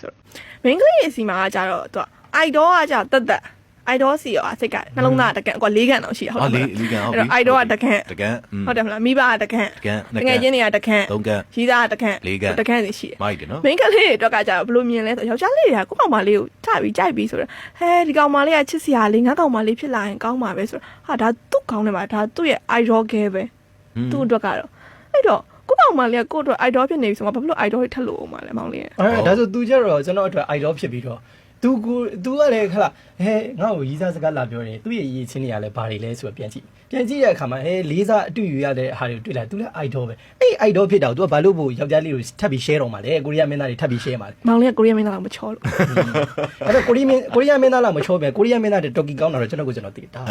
ဆိုမင်းကလေးစီမှာကြတော့သူက idol ကကြတက် idol စီရောစိတ်ကနှလုံးသားတကန်ကွာ၄ကန်တော့ရှိရဟုတ်တယ် ၄ကန်ဟုတ်ပြီ idol ကတကန် တကန် ဟုတ်တယ်မလားမိဘကတကန် တကန် ငယ်ချင်းတွေကတကန် ၃ကန် ရီးသားကတကန် ၄ကန် တကန်စီရှိတယ် မိုက်တယ်နော် မင်းကလေးတွေတော့ကကြတော့ဘလို့မြင်လဲဆိုယောက်ျားလေးတွေကကိုယ့်ကောင်မလေးကိုထပြီးကြိုက်ပြီးဆိုတော့ဟဲဒီကောင်မလေးကချစ်စရာလေးငါကောင်မလေးဖြစ်လာရင်ကောင်းပါပဲဆိုတော့ဟာဒါသူ့ကောင်းတယ်ပါဒါသူ့ရဲ့ idol ကဲပဲသူ့အတွက်ကတော့အဲ့တော့ကိုကောင်မလေးကကိုယ့်အတွက် idol ဖြစ်နေပြီဆိုတော့ဘာဖြစ်လို့ idol တွေထက်လို့အောင်မလဲမောင်လေး ဒါဆို तू ကြတော့ကျွန်တော်အတွက် idol ဖြစ်ပြီးတော့ तू ကလည်းခလာဟဲငါ့ကိုရီးစားစကားလာပြောတယ်သူ့ရဲ့ရည်ချင်းတွေကလည်းဘာတွေလဲဆိုတော့ပြန်ကြည့်တဲ့အခါမှာဟဲလေးစားအတူယူရတဲ့ဟာတွေကိုတွေ့လာ तू လည်း idol ပဲအဲ့ idol ဖြစ်တော့ तू ကဘာလို့ဖို့ယောက်ျားလေးကိုထပ်ပြီး share တော့မှာလဲကိုရီးယားမင်းသားတွေထပ်ပြီး share မှာလဲ မောင်လေးကကိုရီးယားမင်းသားလောက်မချောလို့ အဲ့တော့ကိုရီးယားမင်းသားလားမချောပဲကိုရီးယားမင်းသားတွေတော်ကီကောင်းတာတော့ကျွန်တော်သိတာ